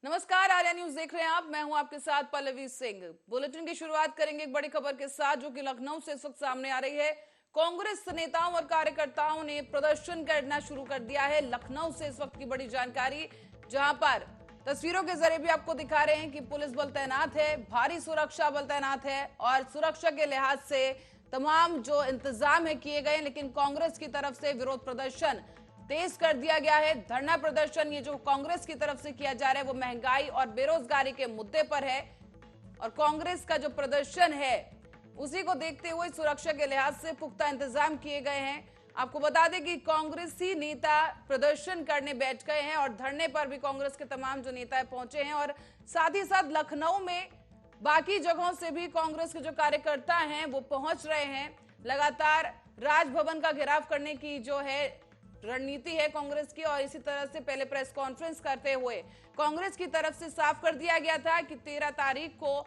नमस्कार, आर्या न्यूज देख रहे हैं आप। मैं हूं आपके साथ पल्लवी सिंह। बुलेटिन की शुरुआत करेंगे एक बड़ी खबर के साथ, जो कि लखनऊ से इस वक्त सामने आ रही है। कांग्रेस नेताओं और कार्यकर्ताओं ने प्रदर्शन करना शुरू कर दिया है। लखनऊ से इस वक्त की बड़ी जानकारी, जहां पर तस्वीरों के जरिए भी आपको दिखा रहे हैं कि पुलिस बल तैनात है, भारी सुरक्षा बल तैनात है और सुरक्षा के लिहाज से तमाम जो इंतजाम है किए गए। लेकिन कांग्रेस की तरफ से विरोध प्रदर्शन तेज कर दिया गया है। धरना प्रदर्शन ये जो कांग्रेस की तरफ से किया जा रहा है वो महंगाई और बेरोजगारी के मुद्दे पर है। और कांग्रेस का जो प्रदर्शन है उसी को देखते हुए सुरक्षा के लिहाज से पुख्ता इंतजाम किए गए हैं। आपको बता दें कि कांग्रेसी नेता प्रदर्शन करने बैठ गए हैं और धरने पर भी कांग्रेस के तमाम जो नेता पहुंचे हैं। और साथ ही साथ लखनऊ में बाकी जगहों से भी कांग्रेस के जो कार्यकर्ता हैं वो पहुंच रहे हैं। लगातार राजभवन का घेराव करने की जो है रणनीति है कांग्रेस की। और इसी तरह से पहले प्रेस कॉन्फ्रेंस करते हुए कांग्रेस की तरफ से साफ कर दिया गया था कि 13 तारीख को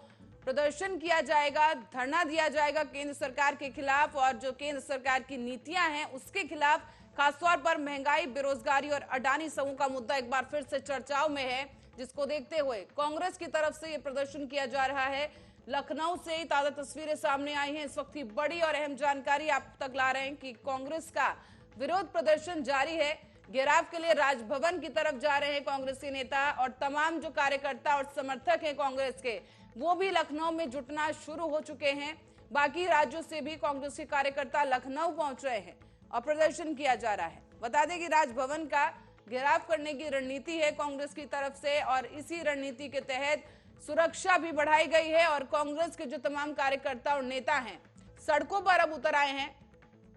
प्रदर्शन किया जाएगा, धरना दिया जाएगा केंद्र सरकार के खिलाफ और जो केंद्र सरकार की नीतियां हैं उसके खिलाफ। खासतौर पर महंगाई, बेरोजगारी और अडानी समूह का मुद्दा एक बार फिर से चर्चाओं में है, जिसको देखते हुए कांग्रेस की तरफ से यह प्रदर्शन किया जा रहा है। लखनऊ से ही ताजा तस्वीरें सामने आई हैं। इस वक्त की बड़ी और अहम जानकारी आप तक ला रहे हैं कि कांग्रेस का विरोध प्रदर्शन जारी है। घेराव के लिए राजभवन की तरफ जा रहे हैं कांग्रेसी नेता और तमाम जो कार्यकर्ता और समर्थक हैं कांग्रेस के, वो भी लखनऊ में जुटना शुरू हो चुके हैं। बाकी राज्यों से भी कांग्रेस के कार्यकर्ता लखनऊ पहुंच रहे हैं और प्रदर्शन किया जा रहा है। बता दें कि राजभवन का घेराव करने की रणनीति है कांग्रेस की तरफ से और इसी रणनीति के तहत सुरक्षा भी बढ़ाई गई है। और कांग्रेस के जो तमाम कार्यकर्ता और नेता हैं सड़कों पर अब उतर आए हैं।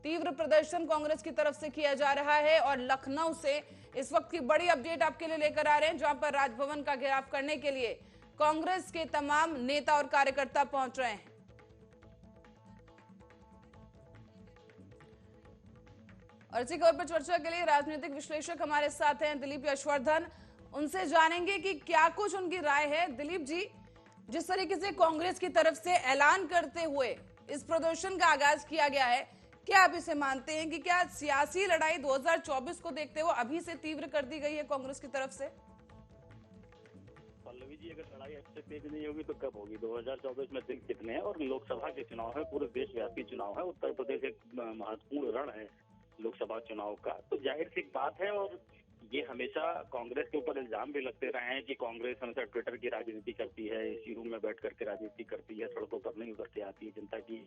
तीव्र प्रदर्शन कांग्रेस की तरफ से किया जा रहा है और लखनऊ से इस वक्त की बड़ी अपडेट आपके लिए लेकर आ रहे हैं, जहां पर राजभवन का घेराव करने के लिए कांग्रेस के तमाम नेता और कार्यकर्ता पहुंच रहे हैं। और इसी खबर पर चर्चा के लिए राजनीतिक विश्लेषक हमारे साथ हैं दिलीप यशवर्धन। उनसे जानेंगे कि क्या कुछ उनकी राय है। दिलीप जी, जिस तरीके से कांग्रेस की तरफ से ऐलान करते हुए इस प्रदर्शन का आगाज किया गया है, क्या आप इसे मानते हैं कि क्या सियासी लड़ाई 2024 को देखते हुए अभी से तीव्र कर दी गई है कांग्रेस की तरफ से? पल्लवी जी, अगर लड़ाई अब से तेज नहीं होगी तो कब होगी? 2024 में दिन कितने हैं और लोकसभा के चुनाव है, पूरे देशव्यापी चुनाव है। उत्तर प्रदेश एक महत्वपूर्ण रण है लोकसभा चुनाव का, तो जाहिर सी बात है। और ये हमेशा कांग्रेस के ऊपर इल्जाम भी लगते रहे हैं कि कांग्रेस हमेशा ट्विटर की राजनीति करती है, इसी रूम में बैठ करके राजनीति करती है, सड़कों पर नहीं उतर के आती है, जनता की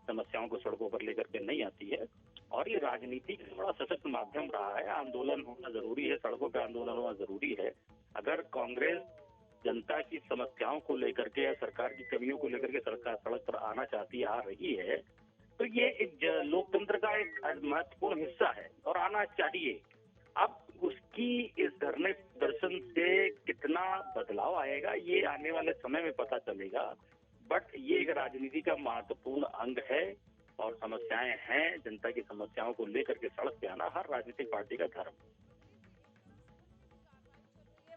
समस्याओं को सड़कों पर लेकर के नहीं आती है। और ये राजनीति का बड़ा सशक्त माध्यम रहा है। आंदोलन होना जरूरी है, सड़कों पर आंदोलन होना जरूरी है। अगर कांग्रेस जनता की समस्याओं को लेकर के या सरकार की कमियों को लेकर के सड़क पर आना चाहती है, आ रही है, तो ये एक लोकतंत्र का एक महत्वपूर्ण हिस्सा है और आना चाहिए। अब उसकी इस धरने प्रदर्शन से कितना बदलाव आएगा ये आने वाले समय में पता चलेगा। बट ये एक राजनीति का महत्वपूर्ण अंग है और समस्याएं हैं, जनता की समस्याओं को लेकर के सड़क पे आना हर राजनीतिक पार्टी का धर्म।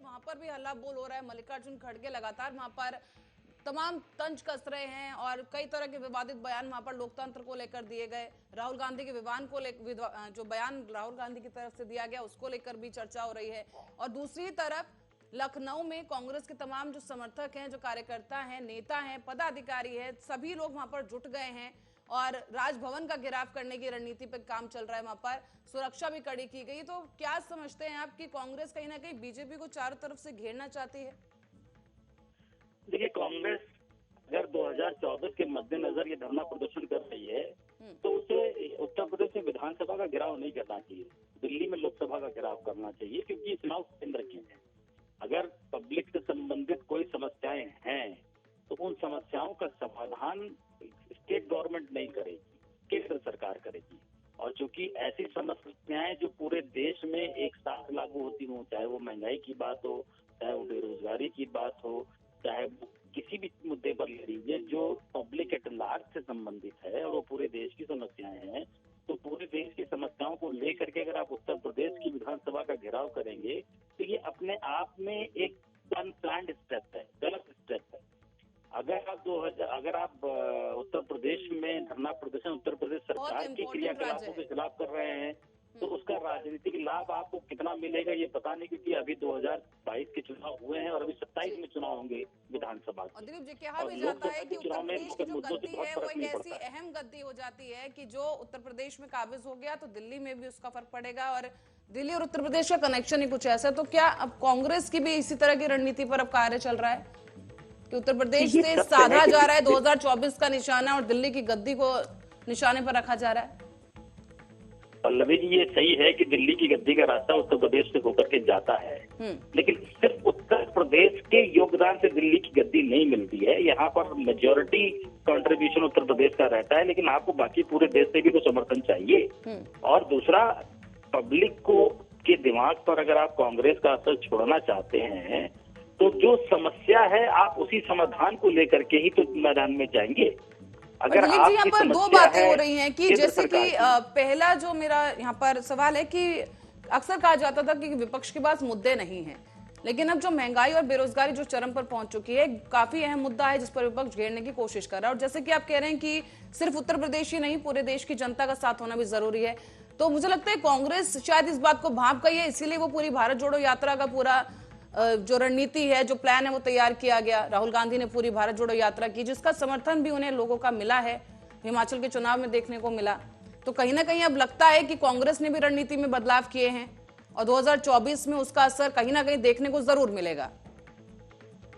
वहां पर भी हल्ला बोल हो रहा है। मल्लिकार्जुन खड़गे लगातार वहां पर तमाम तंज कस रहे हैं और कई तरह के विवादित बयान वहां पर लोकतंत्र को लेकर दिए गए। राहुल गांधी के विवाद को लेकर, जो बयान राहुल गांधी की तरफ से दिया गया उसको लेकर भी चर्चा हो रही है। और दूसरी तरफ लखनऊ में कांग्रेस के तमाम जो समर्थक हैं, जो कार्यकर्ता हैं, नेता हैं, पदाधिकारी हैं, सभी लोग वहां पर जुट गए हैं और राजभवन का घेराव करने की रणनीति पर काम चल रहा है। वहां पर सुरक्षा भी कड़ी की गई। तो क्या समझते हैं आप कि कांग्रेस कहीं ना कहीं बीजेपी को चारों तरफ से घेरना चाहती है? देखिए, कांग्रेस अगर 2024 के मद्देनजर ये धरना प्रदर्शन कर रही है तो उसे उत्तर प्रदेश में विधानसभा का घेराव नहीं करना चाहिए, दिल्ली में लोकसभा का घेराव करना चाहिए, क्योंकि ये चुनाव केंद्र के हैं। अगर पब्लिक से संबंधित कोई समस्याएं हैं तो उन समस्याओं का समाधान स्टेट गवर्नमेंट नहीं करेगी, केंद्र सरकार करेगी। और चूंकि ऐसी समस्याएं जो पूरे देश में एक साथ लागू होती हो, चाहे वो महंगाई की बात हो, चाहे वो बेरोजगारी की बात हो, चाहे वो किसी भी मुद्दे पर ले लीजिए जो पब्लिक एट लार्ज से संबंधित है और वो पूरे देश की समस्याएं हैं, तो पूरे देश की समस्याओं को लेकर के अगर आप उत्तर प्रदेश की विधानसभा का घेराव करेंगे तो ये अपने आप में एक अनप्लान्ड स्टेप है, गलत स्टेप है। अगर आप उत्तर प्रदेश में धरना प्रदर्शन उत्तर प्रदेश सरकार के क्रियाकलापों के खिलाफ कर रहे हैं तो उसका राजनीतिक लाभ आपको कितना मिलेगा ये पता नहीं, क्योंकि अभी 2022 के चुनाव हुए हैं और अभी 27 में चुनाव होंगे विधानसभा और के। दिलीप जी, कहा और भी जाता है लोकसभा कि के उत्तर चुनाव में प्रदेश की जो मुद्दों से गद्दी बहुत है वो फर्क एक नहीं ऐसी पड़ता। अहम गद्दी हो जाती है कि जो उत्तर प्रदेश में काबिज हो गया तो दिल्ली में भी उसका फर्क पड़ेगा, और दिल्ली और उत्तर प्रदेश का कनेक्शन ही कुछ ऐसा है। तो क्या अब कांग्रेस की भी इसी तरह की रणनीति पर अब कार्य चल रहा है कि उत्तर प्रदेश ये से सत्य साधा है कि जा रहा है 2024 का निशाना और दिल्ली की गद्दी को निशाने पर रखा जा रहा है? पल्लवी जी, ये सही है कि दिल्ली की गद्दी का रास्ता उत्तर प्रदेश से होकर के जाता है, लेकिन सिर्फ उत्तर प्रदेश के योगदान से दिल्ली की गद्दी नहीं मिलती है। यहाँ पर मेजोरिटी कंट्रीब्यूशन उत्तर प्रदेश का रहता है, लेकिन आपको बाकी पूरे देश से भी तो समर्थन चाहिए। और दूसरा, पब्लिक को के दिमाग पर अगर आप कांग्रेस का असर छोड़ना चाहते हैं तो जो समस्या है आप उसी समाधान को लेकर के ही तो मैदान में जाएंगे। अगर दिलीप जी, यहाँ पर दो बातें हो रही हैं कि जैसे कि पहला जो मेरा यहाँ पर सवाल है कि अक्सर कहा जाता था कि विपक्ष के पास मुद्दे नहीं हैं, लेकिन अब जो महंगाई और बेरोजगारी जो चरम पर पहुंच चुकी है, काफी अहम मुद्दा है जिस पर विपक्ष घेरने की कोशिश कर रहा है। और जैसे कि आप कह रहे हैं कि सिर्फ उत्तर प्रदेश ही नहीं, पूरे देश की जनता का साथ होना भी जरूरी है, तो मुझे लगता है कांग्रेस शायद इस बात को भांप गई है, इसीलिए वो पूरी भारत जोड़ो यात्रा का पूरा जो रणनीति है, जो प्लान है, वो तैयार किया गया। राहुल गांधी ने पूरी भारत जोड़ो यात्रा की, जिसका समर्थन भी उन्हें लोगों का मिला है, हिमाचल के चुनाव में देखने को मिला। तो कहीं ना कहीं अब लगता है कि कांग्रेस ने भी रणनीति में बदलाव किए हैं और 2024 में उसका असर कहीं ना कहीं देखने को जरूर मिलेगा।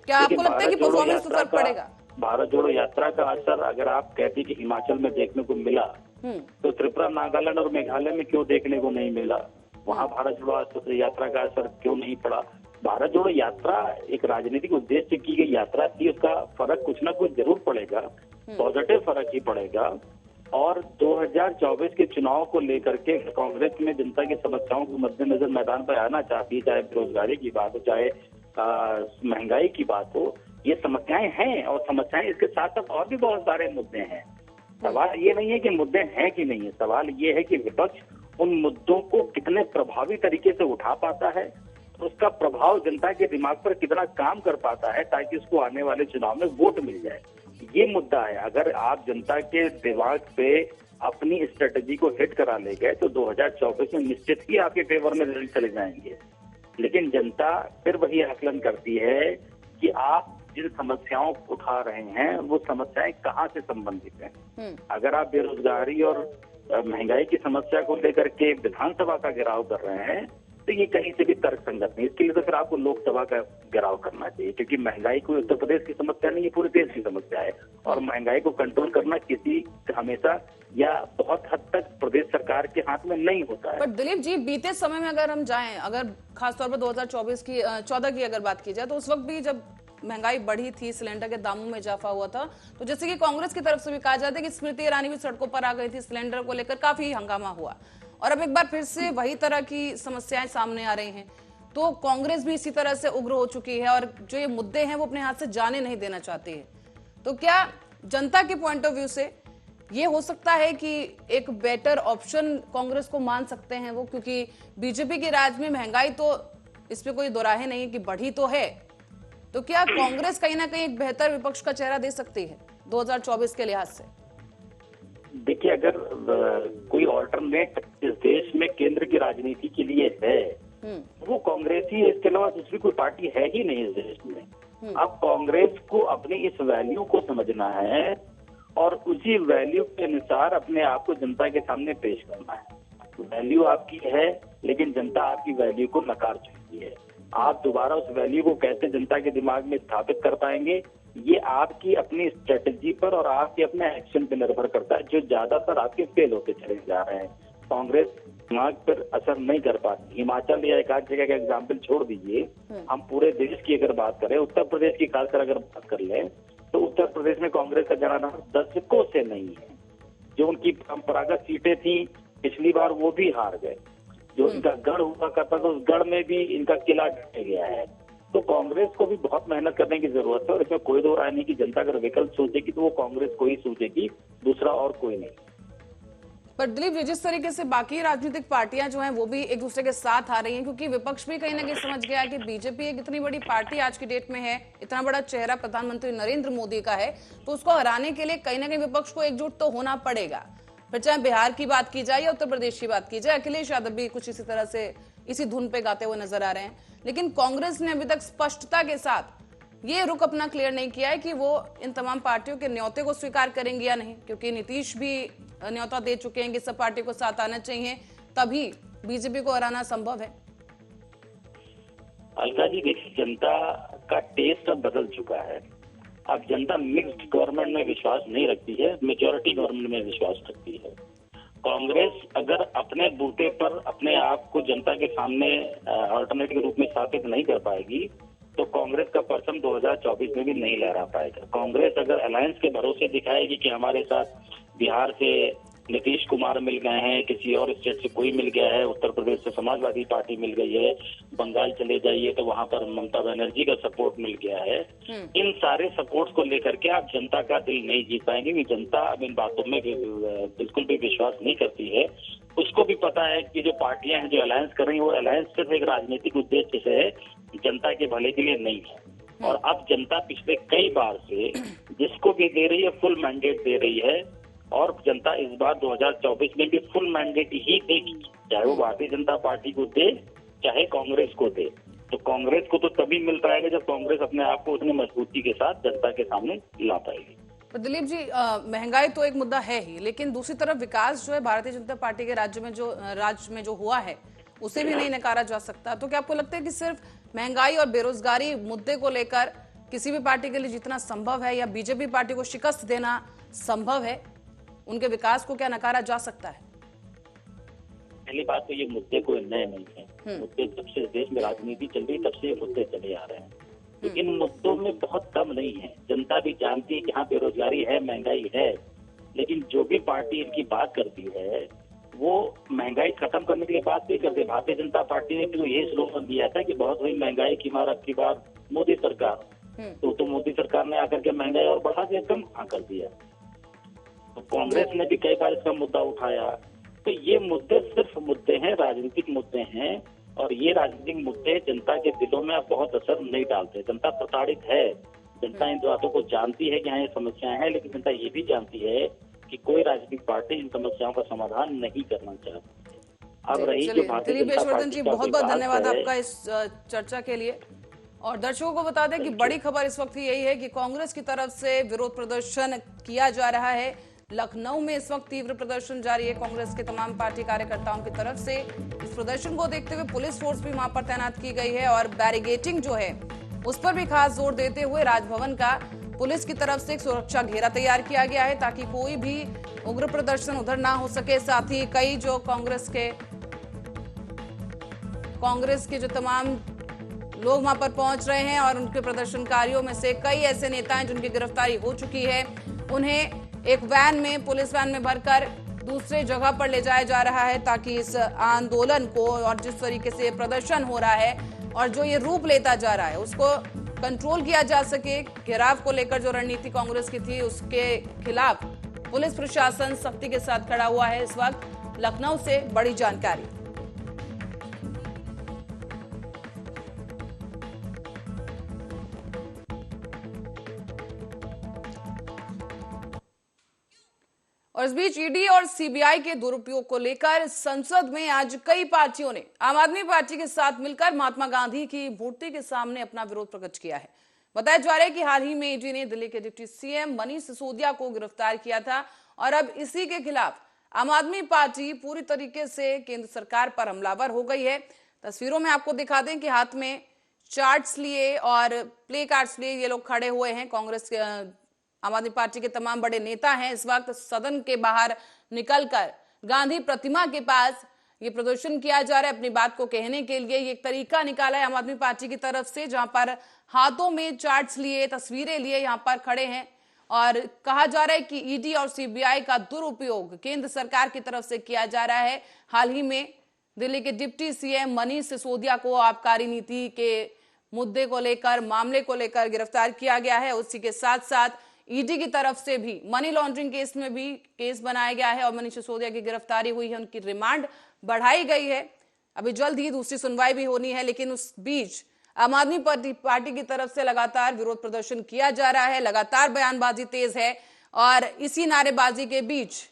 क्या आपको लगता है कि परफॉर्मेंस पर फर्क पड़ेगा? भारत जोड़ो यात्रा का असर अगर आप कहते कि हिमाचल में देखने को मिला, तो त्रिपुरा, नागालैंड और मेघालय में क्यों देखने को नहीं मिला? वहाँ भारत जोड़ो यात्रा का असर क्यों नहीं पड़ा? भारत जोड़ो यात्रा एक राजनीतिक उद्देश्य से की गई यात्रा थी, उसका फर्क कुछ ना कुछ जरूर पड़ेगा, पॉजिटिव फर्क ही पड़ेगा। और 2024 के चुनाव को लेकर के कांग्रेस में जनता की समस्याओं को मद्देनजर मैदान पर आना चाहती है, चाहे बेरोजगारी की बात हो, चाहे महंगाई की बात हो। ये समस्याएं हैं और समस्याएं इसके साथ साथ और भी बहुत सारे मुद्दे हैं। सवाल ये नहीं है कि मुद्दे हैं कि नहीं है, सवाल ये है कि विपक्ष उन मुद्दों को कितने प्रभावी तरीके से उठा पाता है, उसका प्रभाव जनता के दिमाग पर कितना काम कर पाता है ताकि उसको आने वाले चुनाव में वोट मिल जाए। ये मुद्दा है। अगर आप जनता के दिमाग पे अपनी स्ट्रेटजी को हिट करा ले गए तो 2024 में निश्चित ही आपके फेवर में रिजल्ट चले जाएंगे। लेकिन जनता फिर वही आकलन करती है कि आप जिन समस्याओं को उठा रहे हैं वो समस्याएं कहाँ से संबंधित हैं। अगर आप बेरोजगारी और महंगाई की समस्या को लेकर के विधानसभा का घेराव कर रहे हैं तो ये कहीं से भी तर्क संगत नहीं। इसके लिए तो फिर आपको लोकसभा का घेराव करना चाहिए, क्योंकि महंगाई कोई उत्तर प्रदेश की समस्या नहीं है, पूरे देश की समस्या है। और महंगाई को कंट्रोल करना किसी हमेशा या बहुत हद तक प्रदेश सरकार के हाथ में नहीं होता है। पर दिलीप जी, बीते समय में अगर हम जाएं, अगर खासतौर पर 2024 की 14 की अगर बात की जाए, तो उस वक्त भी जब महंगाई बढ़ी थी, सिलेंडर के दामों में इजाफा हुआ था, तो जैसे कि कांग्रेस की तरफ से भी कहा जाता है कि स्मृति ईरानी भी सड़कों पर आ गई थी, सिलेंडर को लेकर काफी हंगामा हुआ, और अब एक बार फिर से वही तरह की समस्याएं सामने आ रही हैं। तो कांग्रेस भी इसी तरह से उग्र हो चुकी है और जो ये मुद्दे हैं वो अपने हाथ से जाने नहीं देना चाहती है। तो क्या जनता के पॉइंट ऑफ व्यू से ये हो सकता है कि एक बेटर ऑप्शन कांग्रेस को मान सकते हैं वो, क्योंकि बीजेपी के राज में महंगाई तो इसमें कोई दोराहे नहीं कि बढ़ी तो है, तो क्या कांग्रेस कहीं ना कहीं एक बेहतर विपक्ष का चेहरा दे सकती है 2024 के लिहाज से? देखिए, अगर कोई ऑल्टरनेट इस देश में केंद्र की राजनीति के लिए है वो कांग्रेस ही है, इसके अलावा दूसरी कोई पार्टी है ही नहीं इस देश में। अब कांग्रेस को अपनी इस वैल्यू को समझना है और उसी वैल्यू के अनुसार अपने आप को जनता के सामने पेश करना है। वैल्यू आपकी है लेकिन जनता आपकी वैल्यू को नकार चुकी है। आप दोबारा उस वैल्यू को कैसे जनता के दिमाग में स्थापित कर पाएंगे, ये आपकी अपनी स्ट्रेटेजी पर और आपके अपने एक्शन पर निर्भर करता है, जो ज्यादातर आपके फेल होते चले जा रहे हैं। कांग्रेस दिमाग पर असर नहीं कर पाती। हिमाचल या एक आध जगह का एग्जाम्पल छोड़ दीजिए, हम पूरे देश की अगर बात करें, उत्तर प्रदेश की खासकर अगर बात कर लें, तो उत्तर प्रदेश में कांग्रेस का जनाधार दशकों से नहीं है। जो उनकी परंपरागत सीटें थी पिछली बार वो भी हार गए। जो इनका गढ़ हुआ करता था उस गढ़ में भी इनका किला ढह गया है। तो कांग्रेस को भी बहुत मेहनत करने की जरूरत है और इसमें कोई दो राय नहीं कि जनता अगर विकल्प सोचेगी तो वो कांग्रेस को ही सोचेगी, दूसरा और कोई नहीं। पर दिलीप जी, जिस तरीके से बाकी राजनीतिक पार्टियां जो हैं वो भी एक दूसरे के साथ आ रही हैं, क्योंकि विपक्ष भी कहीं ना कहीं समझ गया कि बीजेपी एक इतनी बड़ी पार्टी आज की डेट में है, इतना बड़ा चेहरा प्रधानमंत्री नरेंद्र मोदी का है, तो उसको हराने के लिए कहीं ना कहीं विपक्ष को एकजुट तो होना पड़ेगा। फिर चाहे बिहार की बात की जाए या उत्तर प्रदेश की बात की जाए, अखिलेश यादव भी कुछ इसी तरह से इसी धुन पे गाते हुए नजर आ रहे हैं। लेकिन कांग्रेस ने अभी तक स्पष्टता के साथ ये रुख अपना क्लियर नहीं किया है कि वो इन तमाम पार्टियों के न्योते को स्वीकार करेंगे या नहीं, क्योंकि नीतीश भी न्योता दे चुके हैं कि सब पार्टी को साथ आना चाहिए, तभी बीजेपी को हराना संभव है। अलका जी देखिए, जनता का टेस्ट अब बदल चुका है। अब जनता मिक्स्ड गवर्नमेंट में विश्वास नहीं रखती है, मेजोरिटी गवर्नमेंट में विश्वास रखती है। कांग्रेस अगर अपने बूते पर अपने आप को जनता के सामने अल्टरनेटिव के रूप में स्थापित नहीं कर पाएगी तो कांग्रेस का परचम 2024 में भी नहीं लहरा पाएगा। कांग्रेस अगर अलायंस के भरोसे दिखाएगी कि हमारे साथ बिहार से नीतीश कुमार मिल गए हैं, किसी और स्टेट से कोई मिल गया है, उत्तर प्रदेश से समाजवादी पार्टी मिल गई है, बंगाल चले जाइए तो वहां पर ममता बनर्जी का सपोर्ट मिल गया है, इन सारे सपोर्ट को लेकर के आप जनता का दिल नहीं जीत पाएंगे। कि जनता अब इन बातों में बिल्कुल भी विश्वास नहीं करती है। उसको भी पता है कि जो पार्टियां हैं जो अलायंस कर रही है वो अलायंस सिर्फ एक राजनीतिक उद्देश्य से है, जनता के भले के लिए नहीं है। और अब जनता पिछले कई बार से जिसको भी दे रही है फुल मैंडेट दे रही है, और जनता इस बार 2024 में भी फुल मैंडेट ही देगी, चाहे वो भारतीय जनता पार्टी को दे चाहे कांग्रेस को दे। तो कांग्रेस को तो तभी मिल पाएगा जब कांग्रेस अपने आप को उतनी मजबूती के साथ जनता के सामने ला पाएगी। तो दिलीप जी, महंगाई तो एक मुद्दा है ही, लेकिन दूसरी तरफ विकास जो है भारतीय जनता पार्टी के राज्य में जो हुआ है उसे भी नहीं नकारा जा सकता। तो क्या आपको लगता है कि सिर्फ महंगाई और बेरोजगारी मुद्दे को लेकर किसी भी पार्टी के लिए जीतना संभव है, या बीजेपी पार्टी को शिकस्त देना संभव है? उनके विकास को क्या नकारा जा सकता है? पहली बात तो ये मुद्दे कोई नए नहीं है। मुद्दे जब से देश में राजनीति चल रही तब से ये मुद्दे चले आ रहे हैं। तो इन मुद्दों में बहुत दम नहीं है। जनता भी जानती है कि हाँ बेरोजगारी है, महंगाई है, लेकिन जो भी पार्टी इनकी बात करती है वो महंगाई खत्म करने के लिए बात नहीं करते। भारतीय जनता पार्टी ने तो ये स्लोगन दिया था कि बहुत हुई महंगाई की मार अब की बार मोदी सरकार, तो मोदी सरकार ने आकर के महंगाई और बढ़ा के कम कर दिया। तो कांग्रेस ने भी कई बार इसका मुद्दा उठाया। तो ये मुद्दे सिर्फ मुद्दे हैं, राजनीतिक मुद्दे हैं, और ये राजनीतिक मुद्दे जनता के दिलों में अब बहुत असर नहीं डालते। जनता प्रताड़ित है, जनता इन बातों को जानती है कि हाँ ये समस्याएं हैं, लेकिन जनता ये भी जानती है कि कोई राजनीतिक पार्टी इन समस्याओं का समाधान नहीं करना चाहती। अब रही जो भारतीय दिलीप जनता यशवर्धन जी, बहुत बहुत धन्यवाद आपका इस चर्चा के लिए। और दर्शकों को बता दें कि बड़ी खबर इस वक्त यही है कि कांग्रेस की तरफ से विरोध प्रदर्शन किया जा रहा है। लखनऊ में इस वक्त तीव्र प्रदर्शन जारी है कांग्रेस के तमाम पार्टी कार्यकर्ताओं की तरफ से। इस प्रदर्शन को देखते हुए पुलिस फोर्स भी वहां पर तैनात की गई है, और बैरिगेटिंग जो है उस पर भी खास जोर देते हुए राजभवन का पुलिस की तरफ से एक सुरक्षा घेरा तैयार किया गया है, ताकि कोई भी उग्र प्रदर्शन उधर ना हो सके। साथ ही कई जो कांग्रेस के जो तमाम लोग वहां पर पहुंच रहे हैं, और उनके प्रदर्शनकारियों में से कई ऐसे नेता हैं जिनकी गिरफ्तारी हो चुकी है। उन्हें एक वैन में, पुलिस वैन में भरकर दूसरे जगह पर ले जाया जा रहा है, ताकि इस आंदोलन को और जिस तरीके से प्रदर्शन हो रहा है और जो ये रूप लेता जा रहा है उसको कंट्रोल किया जा सके। घेराव को लेकर जो रणनीति कांग्रेस की थी उसके खिलाफ पुलिस प्रशासन सख्ती के साथ खड़ा हुआ है। इस वक्त लखनऊ से बड़ी जानकारी। और इस बीच ईडी और सीबीआई के दुरुपयोग को लेकर संसद में आज कई पार्टियों ने आम आदमी पार्टी के साथ मिलकर महात्मा गांधी की मूर्ति के सामने अपना विरोध प्रकट किया है। बताया जा रहा है कि हाल ही में ईडी ने दिल्ली के डिप्टी सीएम मनीष सिसोदिया को गिरफ्तार किया था, और अब इसी के खिलाफ आम आदमी पार्टी पूरी तरीके से केंद्र सरकार पर हमलावर हो गई है। तस्वीरों में आपको दिखा दें कि हाथ में चार्ट्स लिए और प्ले कार्ड्स लिए ये लोग खड़े हुए हैं। कांग्रेस के, आम आदमी पार्टी के तमाम बड़े नेता हैं इस वक्त सदन के बाहर निकलकर गांधी प्रतिमा के पास ये प्रदर्शन किया जा रहा है। अपनी बात को कहने के लिए ये एक तरीका निकाला है आम आदमी पार्टी की तरफ से, जहां पर हाथों में चार्ट्स लिए, तस्वीरें लिए यहां पर खड़े हैं, और कहा जा रहा है कि ईडी और सीबीआई का दुरुपयोग केंद्र सरकार की तरफ से किया जा रहा है। हाल ही में दिल्ली के डिप्टी सीएम मनीष सिसोदिया को आबकारी नीति के मुद्दे को लेकर, मामले को लेकर गिरफ्तार किया गया है। उसी के साथ साथ ईडी की तरफ से भी मनी लॉन्ड्रिंग केस में भी केस बनाया गया है, और मनीष सिसोदिया की गिरफ्तारी हुई है, उनकी रिमांड बढ़ाई गई है। अभी जल्द ही दूसरी सुनवाई भी होनी है, लेकिन उस बीच आम आदमी पार्टी की तरफ से लगातार विरोध प्रदर्शन किया जा रहा है, लगातार बयानबाजी तेज है, और इसी नारेबाजी के बीच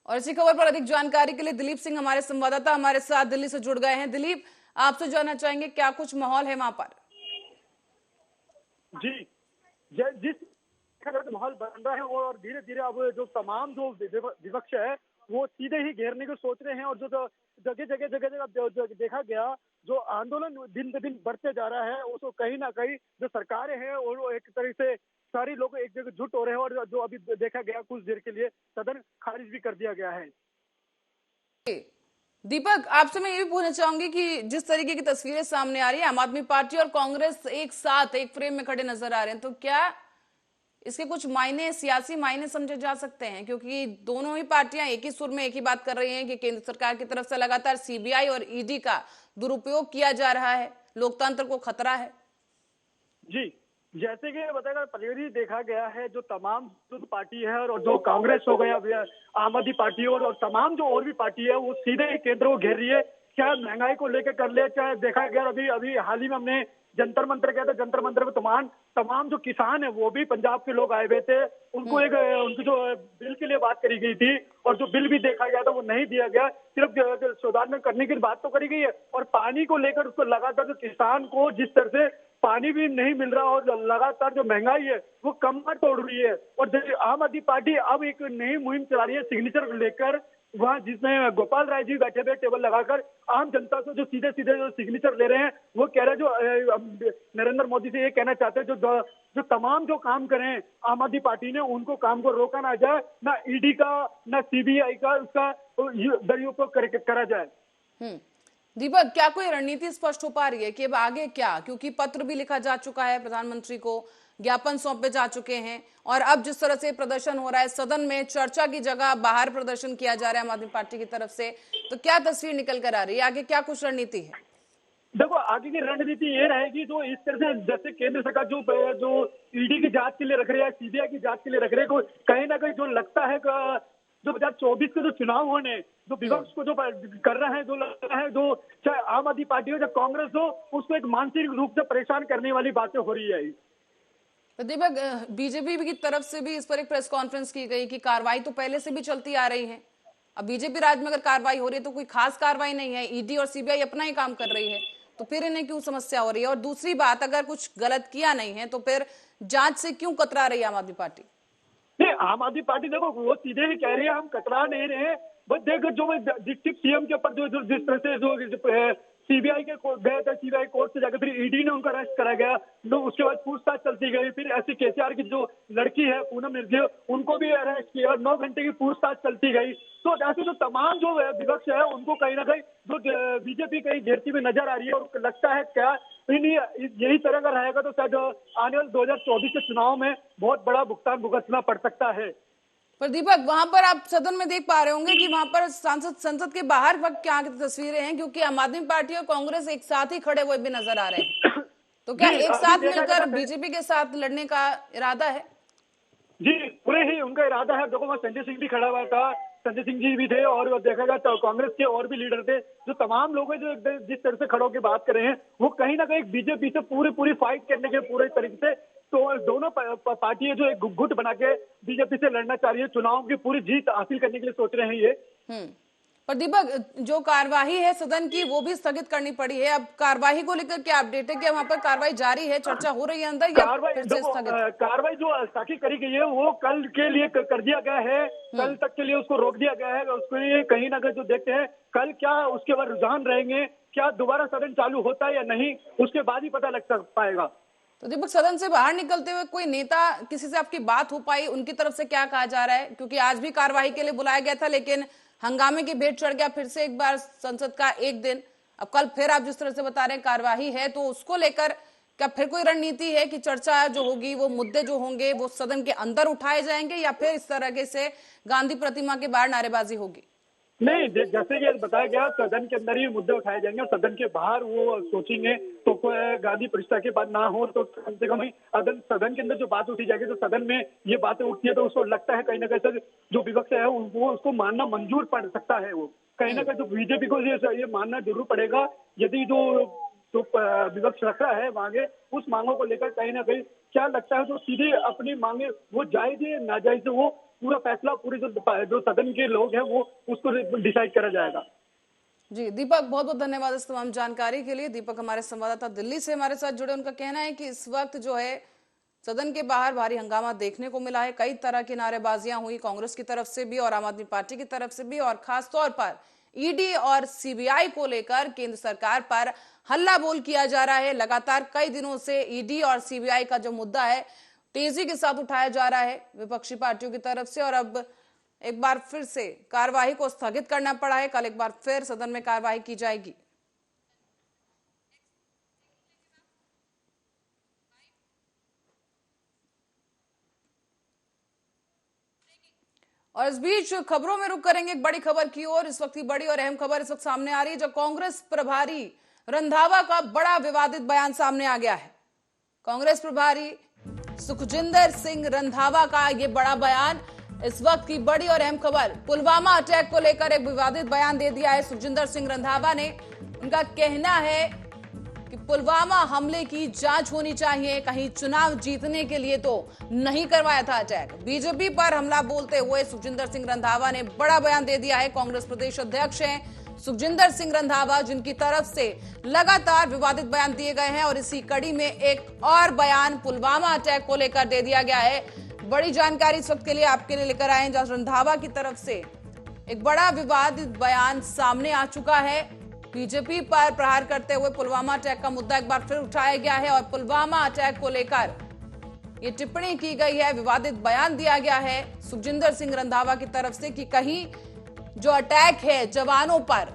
और इसी खबर पर अधिक जानकारी के लिए दिलीप सिंह हमारे संवाददाता हमारे साथ दिल्ली से जुड़ गए हैं। दिलीप, आपसे जानना चाहेंगे क्या कुछ माहौल है वहां पर? जी, जिस माहौल बन रहा है और धीरे धीरे अब जो तमाम जो विपक्ष है वो सीधे ही घेरने की सोच रहे हैं। और जो जगह जगह जगह जगह देखा गया जो आंदोलन दिन ब दिन बढ़ते जा रहा है, उसको कहीं ना कहीं जो सरकारें हैं और वो एक तरह से सारे लोग एक जगह जुट हो रहे हैं। और जो अभी देखा गया कुछ देर के लिए सदन खारिज भी कर दिया गया है। दीपक, आपसे मैं ये भी पूछना चाहूंगी कि जिस तरीके की तस्वीरें सामने आ रही है, आम आदमी पार्टी और कांग्रेस एक साथ एक फ्रेम में खड़े नजर आ रहे हैं, तो क्या इसके कुछ मायने, सियासी मायने समझे जा सकते हैं? क्योंकि दोनों ही पार्टियां एक ही सुर में एक ही बात कर रही हैं कि केंद्र सरकार की तरफ से लगातार सीबीआई और ईडी का दुरुपयोग किया जा रहा है, लोकतंत्र को खतरा है। जी, जैसे कि बताया पहले देखा गया है जो तमाम जो पार्टी है और जो कांग्रेस हो गया, आम आदमी पार्टी और तमाम जो और भी पार्टी है वो सीधे ही केंद्र को घेर रही है। चाहे महंगाई को लेकर कर ले, चाहे देखा गया अभी अभी हाल ही में हमने जंतर मंतर गया था, जंतर मंतर में तमाम जो किसान है वो भी पंजाब के लोग आए हुए थे। उनको एक उनकी जो बिल के लिए बात करी गई थी और जो बिल भी देखा गया था वो नहीं दिया गया, सिर्फ सुधार करने की बात तो करी गई है। और पानी को लेकर उसको लगातार जो किसान को जिस तरह से पानी भी नहीं मिल रहा और लगातार जो महंगाई है वो कमर तोड़ रही है। और आम आदमी पार्टी अब एक नई मुहिम चला रही है सिग्नेचर लेकर, वहाँ जिसमें गोपाल राय जी बैठे हुए टेबल लगाकर आम जनता से जो सीधे सीधे जो सिग्नेचर ले रहे हैं वो कह रहे हैं जो नरेंद्र मोदी से ये कहना चाहते हैं जो तमाम जो काम करें आम आदमी पार्टी ने उनको काम को रोका ना जाए, ना ईडी का ना सीबीआई का उसका दुरुपयोग करा जाए। दीपक, क्या कोई रणनीति स्पष्ट हो पा रही है कि अब आगे क्या? क्योंकि पत्र भी लिखा जा चुका है प्रधानमंत्री को, ज्ञापन सौंपे जा चुके हैं, और अब जिस तरह से प्रदर्शन हो रहा है सदन में चर्चा की जगह बाहर प्रदर्शन किया जा रहा है आम आदमी पार्टी की तरफ से, तो क्या तस्वीर निकल कर आ रही है? आगे क्या कुछ रणनीति है? देखो, आगे की रणनीति ये रहेगी जो इस तरह से जैसे केंद्र सरकार जो ईडी की जांच के लिए रख रही है, सीबीआई की जांच के लिए रख रहे हैं, कहीं ना कहीं जो लगता है जो 2024 के जो चुनाव होने जो विपक्ष को जो कर रहा है, जो लग रहा है, जो चाहे आम आदमी पार्टी हो चाहे कांग्रेस हो, उसको एक मानसिक रूप से परेशान करने वाली बातें हो रही है। तो दीपक, बीजेपी की तरफ से भी इस पर एक प्रेस कॉन्फ्रेंस की गई कि कार्रवाई तो पहले से भी चलती आ रही है, अब बीजेपी राज में अगर कार्रवाई हो रही है तो कोई खास कार्रवाई नहीं है, ईडी और सीबीआई अपना ही काम कर रही है, तो फिर इन्हें क्यों समस्या हो रही है? और दूसरी बात, अगर कुछ गलत किया नहीं है तो फिर जांच से क्यों कतरा रही है आम आदमी पार्टी? नहीं, आम आदमी पार्टी देखो वो सीधे ही कह रही है हम कतरा नहीं रहे। बस देखो जो डिप्टी सीएम के ऊपर जो जिस तरह से जो सीबीआई के गए थे, सीबीआई कोर्ट से जाकर फिर ईडी ने उनका अरेस्ट करा गया, तो उसके बाद पूछताछ चलती गई। फिर ऐसे केसीआर की जो लड़की है पूनम निर्दय उनको भी अरेस्ट किया और 9 घंटे की पूछताछ चलती गई। तो ऐसे जो तमाम जो विपक्ष है उनको कहीं ना कहीं जो बीजेपी कहीं घेरती हुई नजर आ रही है और लगता है क्या यही तरह का रहेगा तो शायद आने वाले 2024 के चुनाव में बहुत बड़ा भुगतान भुगतना पड़ सकता है। पर दीपक, वहां पर आप सदन में देख पा रहे होंगे कि वहां पर संसद के बाहर वक्त क्या की तस्वीरें हैं, क्योंकि आम आदमी पार्टी और कांग्रेस एक साथ ही खड़े हुए भी नजर आ रहे हैं। तो क्या एक साथ मिलकर बीजेपी के साथ लड़ने का इरादा है? जी, पूरे ही उनका इरादा है। देखो, वहाँ संजय सिंह भी खड़ा हुआ था, संजय सिंह जी भी थे और देखा गया तो कांग्रेस के और भी लीडर थे। जो तमाम लोग हैं जो जिस तरह से खड़े होकर बात कर रहे हैं वो कहीं ना कहीं बीजेपी से पूरी फाइट करने के पूरे तरीके से तो दोनों पार्टियां जो एक गुट बना के बीजेपी से लड़ना चाह रही है, चुनाव की पूरी जीत हासिल करने के लिए सोच रहे हैं ये। पर दीपक, जो कार्यवाही है सदन की वो भी स्थगित करनी पड़ी है, अब कार्यवाही को लेकर क्या अपडेट है? क्या वहां पर कार्रवाई जारी है, चर्चा हो रही है अंदर, या फिर से स्थगित? कार्रवाई जो स्थगित करी गई है वो कल के लिए कर दिया गया है, कल तक के लिए उसको रोक दिया गया है। उसके लिए कहीं ना कहीं जो देखते हैं कल क्या उसके बाद रुझान रहेंगे, क्या दोबारा सदन चालू होता है या नहीं, उसके बाद ही पता लग पाएगा। तो दीपक, सदन से बाहर निकलते हुए कोई नेता किसी से आपकी बात हो पाई, उनकी तरफ से क्या कहा जा रहा है? क्योंकि आज भी कार्यवाही के लिए बुलाया गया था लेकिन हंगामे की भेंट चढ़ गया, फिर से एक बार संसद का एक दिन, अब कल फिर आप जिस तरह से बता रहे हैं कार्यवाही है, तो उसको लेकर क्या फिर कोई रणनीति है कि चर्चा जो होगी, वो मुद्दे जो होंगे वो सदन के अंदर उठाए जाएंगे, या फिर इस तरह से गांधी प्रतिमा के बाहर नारेबाजी होगी? नहीं, जैसे कि बताया गया सदन के अंदर ही मुद्दे उठाए जाएंगे, सदन के बाहर वो सोचेंगे तो गांधी प्रतिष्ठा के बाद ना हो तो कम से कम अगर सदन के अंदर जो बात उठी जाएगी तो सदन में ये बातें उठती है तो उसको लगता है कहीं ना कहीं जो विपक्ष है वो उसको मानना मंजूर पड़ सकता है। वो कहीं ना कहीं तो बीजेपी को ये मानना जरूर पड़ेगा यदि जो विपक्ष रख रहा है मांगे उस मांगों को लेकर कहीं ना कहीं क्या लगता है तो सीधे अपनी मांगे वो जायज है नाजायज वो पूरा फैसला पूरे जो सदन के लोग हैं वो उसको डिसाइड करा जाएगा। जी दीपक, बहुत बहुत धन्यवाद इस तमाम जानकारी के लिए। दीपक हमारे संवाददाता दिल्ली से हमारे साथ जुड़े। उनका कहना है कि इस वक्त जो है सदन के बाहर भारी हंगामा देखने को मिला है। कई तरह की नारेबाजियां हुई कांग्रेस की तरफ से भी और आम आदमी पार्टी की तरफ से भी, और खास तौर पर ईडी और सीबीआई को लेकर केंद्र सरकार पर हल्ला बोल किया जा रहा है। लगातार कई दिनों से ईडी और सीबीआई का जो मुद्दा है तेजी के साथ उठाया जा रहा है विपक्षी पार्टियों की तरफ से, और अब एक बार फिर से कार्यवाही को स्थगित करना पड़ा है। कल एक बार फिर सदन में कार्यवाही की जाएगी। और इस बीच खबरों में रुक करेंगे एक बड़ी खबर की ओर। इस वक्त की बड़ी और अहम खबर इस वक्त सामने आ रही है, जब कांग्रेस प्रभारी रंधावा का बड़ा विवादित बयान सामने आ गया है। कांग्रेस प्रभारी सुखजिंदर सिंह रंधावा का ये बड़ा बयान, इस वक्त की बड़ी और अहम खबर। पुलवामा अटैक को लेकर एक विवादित बयान दे दिया है सुखजिंदर सिंह रंधावा ने। उनका कहना है कि पुलवामा हमले की जांच होनी चाहिए, कहीं चुनाव जीतने के लिए तो नहीं करवाया था अटैक। बीजेपी पर हमला बोलते हुए सुखजिंदर सिंह रंधावा ने बड़ा बयान दे दिया है। कांग्रेस प्रदेश अध्यक्ष हैं सुखजिंदर सिंह रंधावा, जिनकी तरफ से लगातार विवादित बयान दिए गए हैं, और इसी कड़ी में एक और बयान पुलवामा अटैक को लेकर दे दिया गया है। बड़ी जानकारी इस वक्त के लिए आपके लिए लेकर आए हैं, जहां रंधावा की तरफ से एक बड़ा विवादित बयान सामने आ चुका है। बीजेपी पर प्रहार करते हुए पुलवामा अटैक का मुद्दा एक बार फिर उठाया गया है, और पुलवामा अटैक को लेकर ये टिप्पणी की गई है, विवादित बयान दिया गया है सुखजिंदर सिंह रंधावा की तरफ से कि कहीं जो अटैक है जवानों पर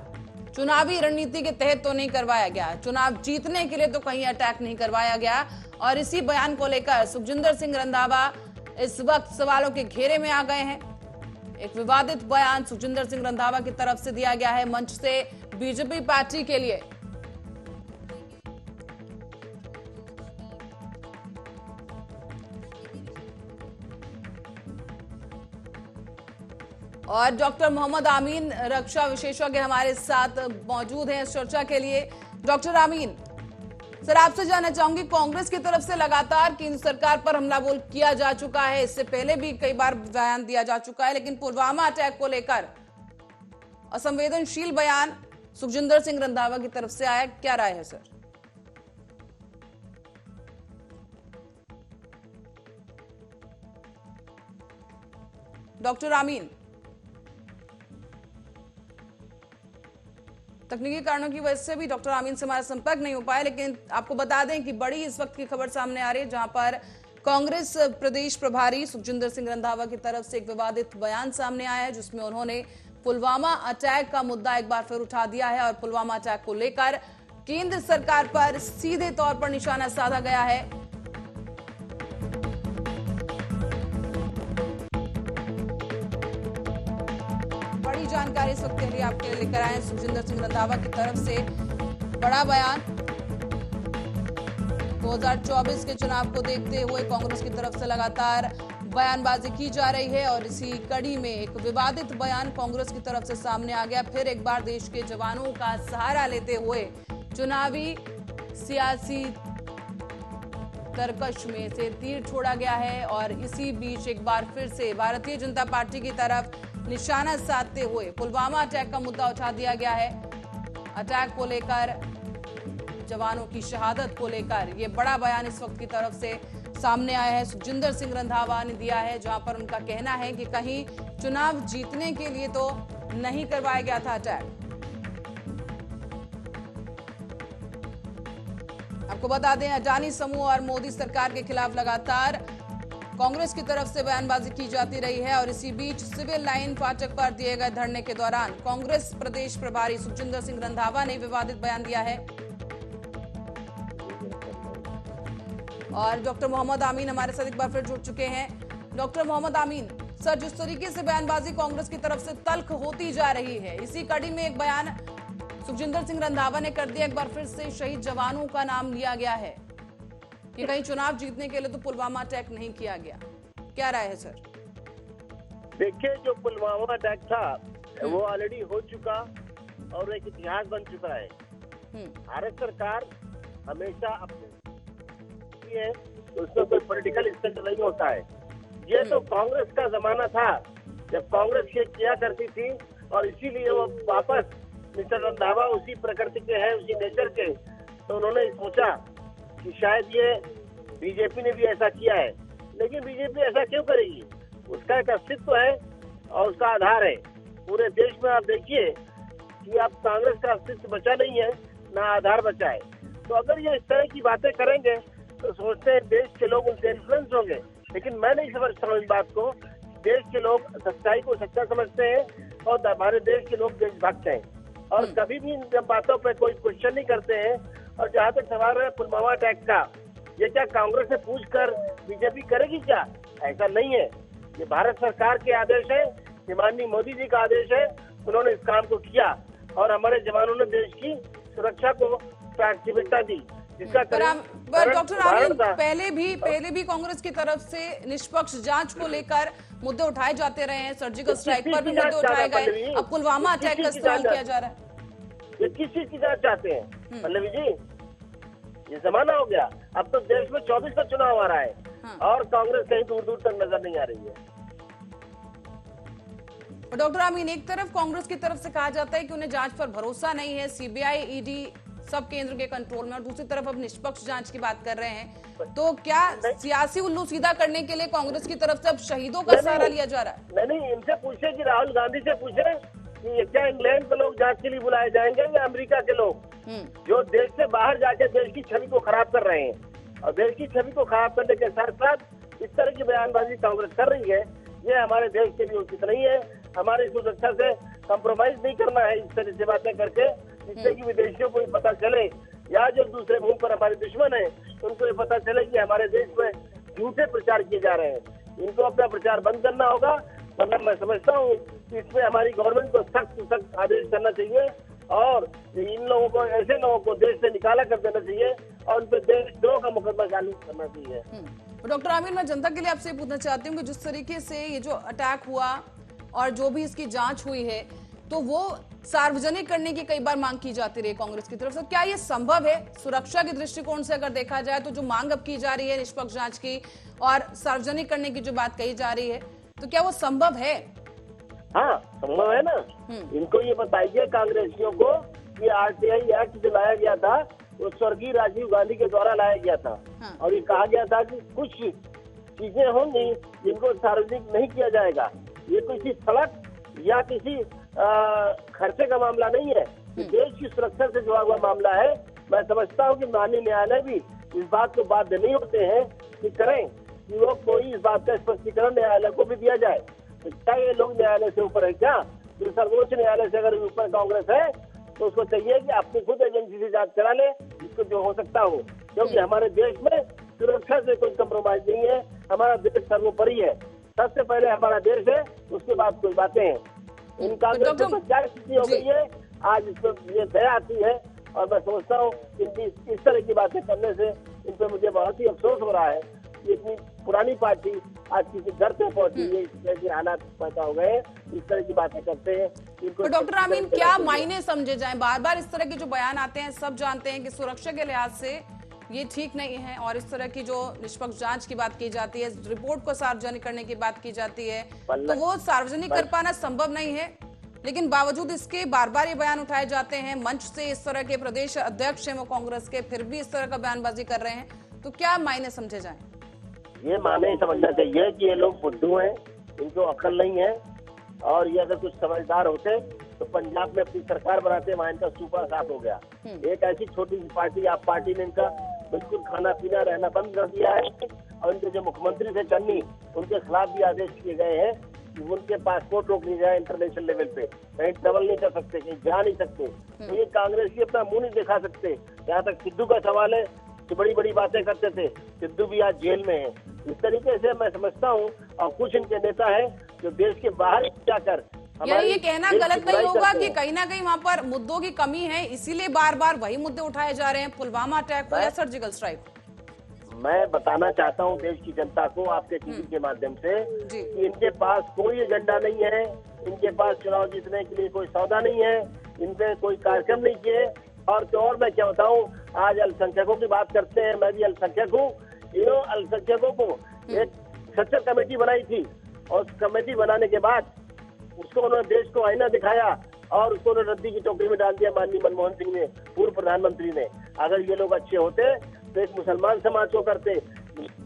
चुनावी रणनीति के तहत तो नहीं करवाया गया, चुनाव जीतने के लिए तो कहीं अटैक नहीं करवाया गया। और इसी बयान को लेकर सुखजिंदर सिंह रंधावा इस वक्त सवालों के घेरे में आ गए हैं। एक विवादित बयान सुखजिंदर सिंह रंधावा की तरफ से दिया गया है मंच से बीजेपी पार्टी के लिए। और डॉक्टर मोहम्मद आमीन रक्षा विशेषज्ञ हमारे साथ मौजूद हैं इस चर्चा के लिए। डॉक्टर आमीन सर, आपसे जानना चाहूंगी, कांग्रेस की तरफ से लगातार केंद्र सरकार पर हमला बोल किया जा चुका है, इससे पहले भी कई बार बयान दिया जा चुका है, लेकिन पुलवामा अटैक को लेकर असंवेदनशील बयान सुखजिंदर सिंह रंधावा की तरफ से आया, क्या राय है सर? डॉक्टर आमीन, तकनीकी कारणों की वजह से भी डॉक्टर आमीन से हमारा संपर्क नहीं हो पाया, लेकिन आपको बता दें कि बड़ी इस वक्त की खबर सामने आ रही है, जहां पर कांग्रेस प्रदेश प्रभारी सुखजिंदर सिंह रंधावा की तरफ से एक विवादित बयान सामने आया है, जिसमें उन्होंने पुलवामा अटैक का मुद्दा एक बार फिर उठा दिया है, और पुलवामा अटैक को लेकर केंद्र सरकार पर सीधे तौर पर निशाना साधा गया है। बड़ी जानकारी इस वक्त के लिए आपके लिए लेकर आए सुखजिंदर सिंह रंधावा की तरफ से बड़ा बयान। 2024 के चुनाव को देखते हुए कांग्रेस की तरफ से लगातार बयानबाजी की जा रही है, और इसी कड़ी में एक विवादित बयान कांग्रेस की तरफ से सामने आ गया। फिर एक बार देश के जवानों का सहारा लेते हुए चुनावी सियासी तरकश में से तीर छोड़ा गया है, और इसी बीच एक बार फिर से भारतीय जनता पार्टी की तरफ निशाना साधते हुए पुलवामा अटैक का मुद्दा उठा दिया गया है। अटैक को लेकर, जवानों की शहादत को लेकर ये बड़ा बयान इस वक्त की तरफ से सामने आया है, सुखजिंदर सिंह रंधावा ने दिया है, जहां पर उनका कहना है कि कहीं चुनाव जीतने के लिए तो नहीं करवाया गया था अटैक। आपको बता दें, अडानी समूह और मोदी सरकार के खिलाफ लगातार कांग्रेस की तरफ से बयानबाजी की जाती रही है, और इसी बीच सिविल लाइन फाटक पर दिए गए धरने के दौरान कांग्रेस प्रदेश प्रभारी सुखजिंदर सिंह रंधावा ने विवादित बयान दिया है। और डॉक्टर मोहम्मद आमीन हमारे साथ एक बार फिर जुड़ चुके हैं। डॉक्टर मोहम्मद आमीन सर, जिस तरीके से बयानबाजी कांग्रेस की तरफ से तल्ख होती जा रही है, इसी कड़ी में एक बयान सुखजिंदर सिंह रंधावा ने कर दिया। एक बार फिर से शहीद जवानों का नाम लिया गया है कि कहीं चुनाव जीतने के लिए तो पुलवामा अटैक नहीं किया गया, क्या राय है सर? देखिए, जो पुलवामा अटैक था वो ऑलरेडी हो चुका और एक इतिहास बन चुका है। भारत सरकार हमेशा अपने है, तो उसमें कोई पॉलिटिकल स्टंट नहीं होता है। ये तो कांग्रेस का जमाना था जब कांग्रेस ये किया करती थी, और इसीलिए वो वापस मिस्टर रंधावा उसी प्रकृति के हैं, उसी नेचर के, तो उन्होंने सोचा कि शायद ये बीजेपी ने भी ऐसा किया है। लेकिन बीजेपी ऐसा क्यों करेगी? उसका एक अस्तित्व है और उसका आधार है। पूरे देश में आप देखिए कि अब कांग्रेस का अस्तित्व बचा नहीं है, ना आधार बचा है। तो अगर ये इस तरह की बातें करेंगे तो सोचते हैं देश के लोग उनसे इन्फ्लुएंस होंगे, लेकिन मैं नहीं समझता हूँ इस बात को। देश के लोग सच्चाई को सच्चा समझते हैं और हमारे देश के लोग देशभक्त हैं, और कभी भी इन बातों पे कोई क्वेश्चन नहीं करते हैं। और जहाँ तक सवाल है पुलवामा अटैक का, ये क्या कांग्रेस से पूछकर बीजेपी करेगी क्या? ऐसा नहीं है। ये भारत सरकार के आदेश है, ये माननीय मोदी जी का आदेश है। उन्होंने इस काम को किया और हमारे जवानों ने देश की सुरक्षा को प्राथमिकता दी, जिसका डॉक्टर आमिर, पहले भी कांग्रेस की तरफ से निष्पक्ष जांच को लेकर मुद्दे उठाए जाते रहे हैं। सर्जिकल स्ट्राइक पर भी मुद्दे उठाए गए, अब पुलवामा अटैक का इस्तेमाल किया जा रहा है। ये किस चीज की जांच चाहते हैं पल्लवी जी? ये जमाना हो गया। अब तो देश में 24 का चुनाव आ रहा है, और कांग्रेस कहीं दूर दूर तक नजर नहीं आ रही है। डॉक्टर आमीन, एक तरफ कांग्रेस की तरफ से कहा जाता है कि उन्हें जांच पर भरोसा नहीं है, सीबीआई ईडी सब केंद्र के कंट्रोल में, और दूसरी तरफ अब निष्पक्ष जांच की बात कर रहे हैं। तो क्या सियासी उल्लू सीधा करने के लिए कांग्रेस की तरफ से अब शहीदों का सहारा लिया जा रहा है? नहीं, इनसे पूछे कि राहुल गांधी से पूछे कि क्या इंग्लैंड के लोग जांच के लिए बुलाए जाएंगे या अमेरिका के लोग, जो देश से बाहर जाके देश की छवि को खराब कर रहे हैं। और देश की छवि को खराब करने के साथ साथ इस तरह की बयानबाजी कांग्रेस कर रही है, ये हमारे देश के लिए उचित नहीं है। हमारी सुरक्षा से कंप्रोमाइज नहीं करना है इस तरह से बातें करके, जिससे कि विदेशियों को पता चले, या जो दूसरे मुल्क पर हमारे दुश्मन है उनको ये पता चले कि हमारे देश में झूठे प्रचार किए जा रहे हैं। इनको अपना प्रचार बंद करना होगा, वरना मैं समझता हूँ कि इसमें हमारी गवर्नमेंट को सख्त आदेश करना चाहिए, और इन लोगों को, ऐसे लोगों को देश से निकाला कर देना चाहिए, और उन पर देशद्रोह का मुकदमा चालू करना चाहिए। डॉक्टर आमिर, मैं जनता के लिए आपसे पूछना चाहती हूँ कि जिस तरीके से ये जो अटैक हुआ और जो भी इसकी जांच हुई है, तो वो सार्वजनिक करने की कई बार मांग की जाती रही कांग्रेस की तरफ से। क्या ये संभव है सुरक्षा के दृष्टिकोण से? अगर देखा जाए तो जो मांग अब की जा रही है निष्पक्ष जांच की और सार्वजनिक करने की जो बात कही जा रही है, तो क्या वो संभव है? हाँ, संभव है ना। इनको ये बताइए कांग्रेसियों को कि आरटीआई एक्ट जो लाया गया था वो स्वर्गीय राजीव गांधी के द्वारा लाया गया था। और ये कहा गया था कि कुछ चीजें होंगी जिनको सार्वजनिक नहीं किया जाएगा। ये किसी सड़क या किसी खर्चे का मामला नहीं है, ये देश की सुरक्षा से जुड़ा हुआ मामला है। मैं समझता हूँ कि माननीय न्यायालय भी इस बात को बाध्य नहीं होते हैं कि करें कि वो कोई इस बात का स्पष्टीकरण न्यायालय को भी दिया जाए। तो क्या ये लोग न्यायालय से ऊपर है क्या? तो सर्वोच्च न्यायालय से अगर ऊपर कांग्रेस है तो उसको चाहिए कि अपनी खुद एजेंसी से जांच करा ले, इसको जो हो सकता हो, क्योंकि हमारे देश में सुरक्षा से कोई कंप्रोमाइज नहीं है। हमारा देश सर्वोपरि है, सबसे पहले हमारा देश है, उसके बाद कोई बातें हैं। इन कांग्रेस को क्या स्थिति हो गई है आज, इसमें ये दया आती है। और मैं समझता हूँ इस तरह की बातें करने से इन पर मुझे बहुत ही अफसोस हो रहा है। ये इतनी पुरानी पार्टी आज किसी घर पे पहुंची है, जैसे हालात पैदा हो गए, इस तरह की बातें करते हैं। तो डॉक्टर आमीन, क्या मायने समझे जाएं? बार बार इस तरह के जो बयान आते हैं, सब जानते हैं कि सुरक्षा के लिहाज से ये ठीक नहीं है, और इस तरह की जो निष्पक्ष जांच की बात की जाती है, रिपोर्ट को सार्वजनिक करने की बात की जाती है, तो वो सार्वजनिक कर पाना संभव नहीं है। लेकिन बावजूद इसके बार बार ये बयान उठाए जाते हैं, मंच से इस तरह के प्रदेश अध्यक्ष हैं वो कांग्रेस के, फिर भी इस तरह का बयानबाजी कर रहे हैं, तो क्या मायने समझे जाएं? ये माने समझना चाहिए कि ये लोग बुद्धू हैं, इनको अक्ल नहीं है, और ये अगर कुछ समझदार होते तो पंजाब में अपनी सरकार बनाते, वहाँ इनका सूपा साफ हो गया। एक ऐसी छोटी सी पार्टी, आप पार्टी ने इनका बिल्कुल खाना पीना रहना बंद कर दिया है, और इनके जो मुख्यमंत्री थे चन्नी, उनके खिलाफ भी आदेश किए गए हैं कि उनके पासपोर्ट रोक नहीं जाए इंटरनेशनल लेवल पे, कहीं ट्रेवल नहीं कर सकते, कहीं जा नहीं सकते। तो ये कांग्रेस ही अपना मुंह नहीं दिखा सकते। यहाँ तक सिद्धू का सवाल है कि बड़ी बड़ी बातें करते थे, सिद्धू भी आज जेल में है। इस तरीके से मैं समझता हूँ, और कुछ इनके नेता हैं जो देश के बाहर जाकर, यानी ये कहना गलत नहीं होगा कि कहीं ना कहीं वहाँ पर मुद्दों की कमी है, इसीलिए बार बार वही मुद्दे उठाए जा रहे हैं, पुलवामा अटैक हो या सर्जिकल स्ट्राइक? मैं बताना चाहता हूँ देश की जनता को आपके टीवी के माध्यम से कि इनके पास कोई एजेंडा नहीं है, इनके पास चुनाव जीतने के लिए कोई सौदा नहीं है, इनसे कोई कार्यक्रम नहीं किए। और मैं क्या बताऊँ, आज अल्पसंख्यकों की बात करते हैं, मैं भी अल्पसंख्यक हूँ। इन अल्पसंख्यकों को एक स्ट्रक्चर कमेटी बनाई थी, और उस कमेटी बनाने के बाद उसको उन्होंने देश को आईना दिखाया और उसको उन्होंने रद्दी की टोकरी में डाल दिया माननीय मनमोहन सिंह ने, पूर्व प्रधानमंत्री ने। अगर ये लोग अच्छे होते तो एक मुसलमान समाज को करते,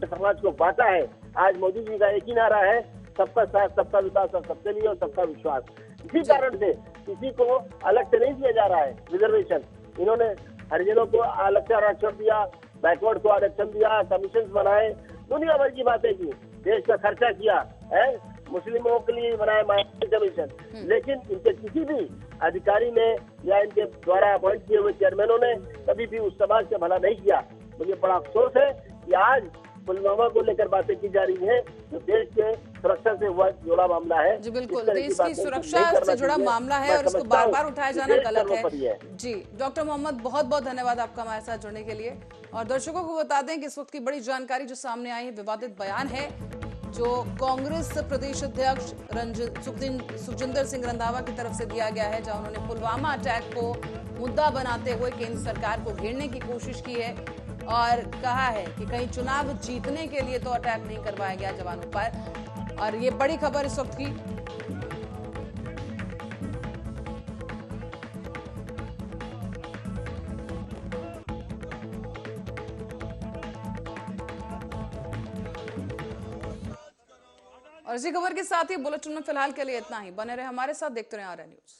समाज को बांटा है। आज मोदी जी का एक ही नारा है, सबका साथ, सबका विकास और सबके लिए और सबका विश्वास। इसी कारण से किसी को अलग से नहीं दिया जा रहा है रिजर्वेशन। इन्होंने हरिजनों को अलग से आरक्षण दिया, बैकवर्ड को आरक्षण दिया, कमीशन बनाए, दुनिया भर की बातें की, देश का खर्चा किया है, मुस्लिमों के लिए बनाया माइनॉरिटी कमीशन। लेकिन इनके किसी भी अधिकारी ने या इनके द्वारा अपॉइंट किए हुए चेयरमैनों ने कभी भी उस समाज का भला नहीं किया। मुझे बड़ा अफसोस है कि आज पुलवामा को लेकर बातें की जा रही है, जो देश के सुरक्षा से हुआ जुड़ा मामला है। जी बिल्कुल, देश की सुरक्षा से जुड़ा मामला है और इसको बार बार उठाया जाना गलत है। जी डॉक्टर मोहम्मद, बहुत बहुत धन्यवाद आपका हमारे साथ जुड़ने के लिए। और दर्शकों को बता दें कि इस वक्त की बड़ी जानकारी जो सामने आई है, विवादित बयान है जो कांग्रेस प्रदेश अध्यक्ष सुखजिंदर सिंह रंधावा की तरफ से दिया गया है, जहां उन्होंने पुलवामा अटैक को मुद्दा बनाते हुए केंद्र सरकार को घेरने की कोशिश की है और कहा है कि कहीं चुनाव जीतने के लिए तो अटैक नहीं करवाया गया जवानों पर। और ये बड़ी खबर इस वक्त की। और इसी खबर के साथ ही बुलेटिन में फिलहाल के लिए इतना ही। बने रहे हमारे साथ, देखते रहे आर्या न्यूज।